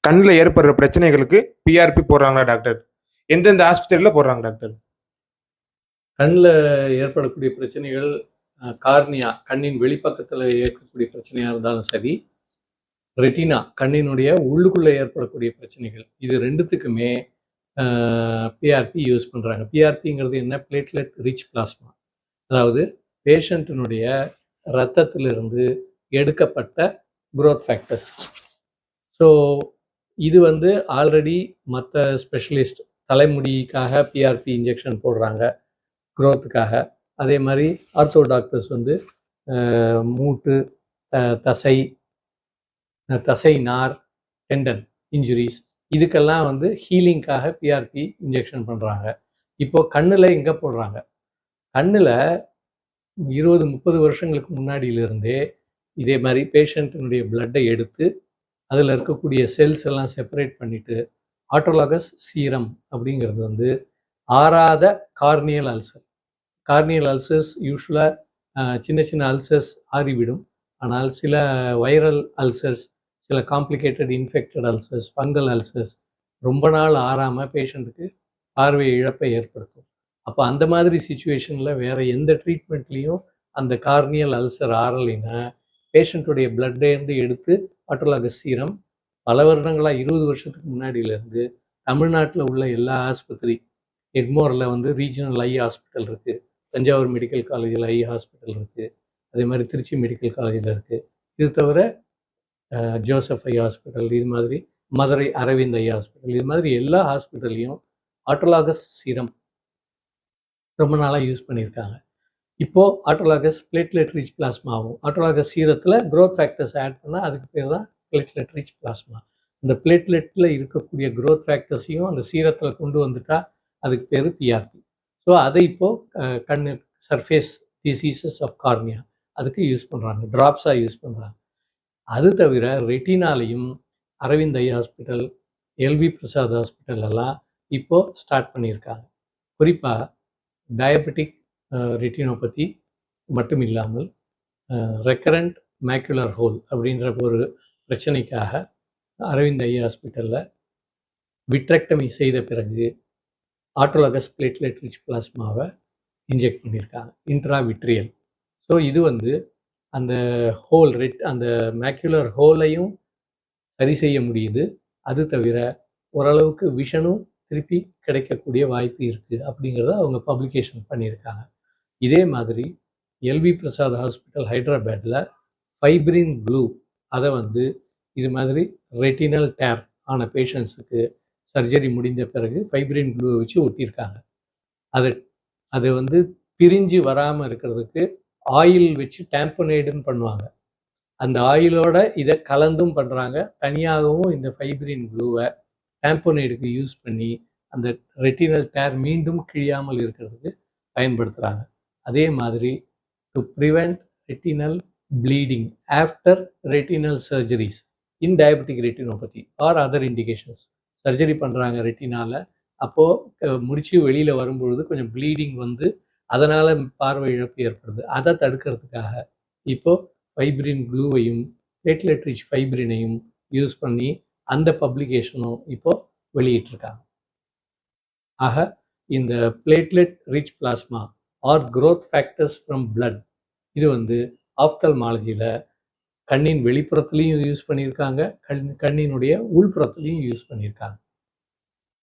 கண்ணுல ஏற்படுற பிரச்சனைகளுக்கு பிஆர்பி போடுறாங்களா டாக்டர்? எந்தெந்த ஆஸ்பத்திரியில போடுறாங்க டாக்டர்? கண்ணில் ஏற்படக்கூடிய பிரச்சனைகள் கார்னியா கண்ணின் வெளிப்பக்கத்தில் ஏற்படக்கூடிய பிரச்சனையாக இருந்தாலும் சரி, ரெட்டினா கண்ணினுடைய உள்ளுக்குள்ளே ஏற்படக்கூடிய பிரச்சனைகள், இது ரெண்டுத்துக்குமே பிஆர்பி யூஸ் பண்ணுறாங்க. பிஆர்பிங்கிறது என்ன? Platelet rich plasma. அதாவது பேஷண்ட்டினுடைய இரத்தத்திலிருந்து எடுக்கப்பட்ட growth ஃபேக்டர்ஸ். ஸோ இது வந்து ஆல்ரெடி மற்ற ஸ்பெஷலிஸ்ட் தலைமுடிக்காக பிஆர்பி இன்ஜெக்ஷன் போடுறாங்க க்ரோத்துக்காக. அதே மாதிரி ஆர்த்தோ டாக்டர்ஸ் வந்து மூட்டு, தசை, தசை நார், டெண்டன் இன்ஜுரிஸ் இதுக்கெல்லாம் வந்து ஹீலிங்காக பிஆர்பி இன்ஜெக்ஷன் பண்ணுறாங்க. இப்போது கண்ணில் எங்கே போடுறாங்க? கண்ணில் 20-30 வருஷங்களுக்கு முன்னாடியிலிருந்தே இதே மாதிரி பேஷண்ட்டினுடைய பிளட்டை எடுத்து அதில் இருக்கக்கூடிய செல்ஸ் எல்லாம் செப்பரேட் பண்ணிவிட்டு ஆட்டோலாகஸ் சீரம் அப்படிங்கிறது வந்து ஆறாத கார்னியல் அல்சர். கார்னியல் அல்சர்ஸ் யூஸ்வலாக சின்ன சின்ன அல்சர்ஸ் ஆறிவிடும். ஆனால் சில வைரல் அல்சர்ஸ், சில complicated infected ulcers, fungal ulcers ரொம்ப நாள் ஆறாமல் பேஷண்ட்டுக்கு பார்வை இழப்பை ஏற்படுத்தும். அப்போ அந்த மாதிரி சுச்சுவேஷனில் வேறு எந்த ட்ரீட்மெண்ட்லேயும் அந்த கார்னியல் அல்சர் ஆறலைன்னா பேஷண்ட்டுடைய பிளட்டேருந்து எடுத்து ஆட்டோலாகஸ் சீரம் பல வருடங்களாக 20 வருஷத்துக்கு முன்னாடியிலேருந்து தமிழ்நாட்டில் உள்ள எல்லா ஆஸ்பத்திரி, எக்மோரில் வந்து ரீஜனல் ஐ ஹாஸ்பிட்டல் இருக்குது, தஞ்சாவூர் மெடிக்கல் காலேஜில் ஐ ஹாஸ்பிட்டல் இருக்குது, அதே மாதிரி திருச்சி மெடிக்கல் காலேஜில் இருக்குது. இது தவிர ஜோசப் ஐ ஹாஸ்பிட்டல், இது மாதிரி மதுரை அரவிந்த் ஐ ஹாஸ்பிட்டல், இது மாதிரி எல்லா ஹாஸ்பிட்டல்லையும் ஆட்டோலாகஸ் சீரம் ரொம்ப நாளாக யூஸ் பண்ணியிருக்காங்க. இப்போது ஆட்டோலாகஸ் பிளேட்லெட் ரிச் பிளாஸ்மாவும் ஆட்டோலாகஸ் சீரத்தில் க்ரோத் ஃபேக்டர்ஸ் ஆட் பண்ணால் அதுக்கு பேர் தான் பிளேட்லெட் ரிச் பிளாஸ்மா. இந்த பிளேட்லெட்டில் இருக்கக்கூடிய க்ரோத் ஃபேக்டர்ஸையும் அந்த சீரத்தில் கொண்டு வந்துட்டால் அதுக்கு பேர் பிஆர்பி. ஸோ அதை இப்போது கண்ணு சர்ஃபேஸ் டிசீசஸ் ஆஃப் கார்னியா அதுக்கு யூஸ் பண்ணுறாங்க, ட்ராப்ஸாக யூஸ் பண்ணுறாங்க. அது தவிர ரெட்டினாலையும் Aravind eye hospital, LV Prasad hospital எல்லாம் இப்போது ஸ்டார்ட் பண்ணியிருக்காங்க. குறிப்பாக டயபெட்டிக் ரெட்டினோபதி மட்டும் இல்லாமல் ரெக்கரண்ட் மேக்குலர் ஹோல் அப்படின்ற ஒரு பிரச்சனைக்காக அரவிந்த் ஐ ஹாஸ்பிட்டலில் விட்ரெக்டமி செய்த பிறகு ஆட்டோலாகஸ் பிளேட்லெட் ரிச் பிளாஸ்மாவை இன்ஜெக்ட் பண்ணியிருக்காங்க, இன்ட்ராவிட்ரியல். ஸோ இது வந்து அந்த ஹோல் அந்த மேக்குலர் ஹோலையும் சரி செய்ய முடியுது. அது தவிர ஓரளவுக்கு விஷனும் திருப்பி கிடைக்கக்கூடிய வாய்ப்பு இருக்குது அப்படிங்கிறத அவங்க பப்ளிகேஷன் பண்ணியிருக்காங்க. இதே மாதிரி எல்வி பிரசாத் ஹாஸ்பிட்டல் ஹைதராபாத்தில் ஃபைப்ரின் க்ளூ அதை வந்து இது மாதிரி ரெட்டினல் டேர் ஆன பேஷண்ட்ஸுக்கு சர்ஜரி முடிந்த பிறகு ஃபைப்ரின் க்ளூவை வச்சு ஒட்டியிருக்காங்க. அது வந்து பிரிஞ்சு வராமல் இருக்கிறதுக்கு ஆயில் வச்சு டேம்பனேடுன்னு பண்ணுவாங்க. அந்த ஆயிலோட இதை கலந்தும் பண்ணுறாங்க. தனியாகவும் இந்த ஃபைப்ரின் க்ளூவை டேம்பனேடுக்கு யூஸ் பண்ணி அந்த ரெட்டினல் டேர் மீண்டும் கிழியாமல் இருக்கிறதுக்கு பயன்படுத்துகிறாங்க. அதே மாதிரி to prevent retinal bleeding after retinal surgeries in diabetic retinopathy or other indications. Surgery பண்ணுறாங்க ரெட்டினாவில், அப்போது முடிச்சு வெளியில் வரும்பொழுது கொஞ்சம் ப்ளீடிங் வந்து அதனால் பார்வை இழப்பு ஏற்படுது. அதை தடுக்கிறதுக்காக இப்போது ஃபைப்ரின் க்ளூவையும் பிளேட்லெட் ரிச் ஃபைப்ரினையும் யூஸ் பண்ணி அந்த பப்ளிகேஷனும் இப்போது வெளியிட்டிருக்காங்க. ஆக இந்த platelet rich plasma or growth factors from blood இது வந்து ஆப்தல்மாலஜியில் கண்ணின் வெளிப்புறத்துலேயும் யூஸ் பண்ணியிருக்காங்க, கண்ணினுடைய உள்புறத்துலேயும் யூஸ் பண்ணியிருக்காங்க.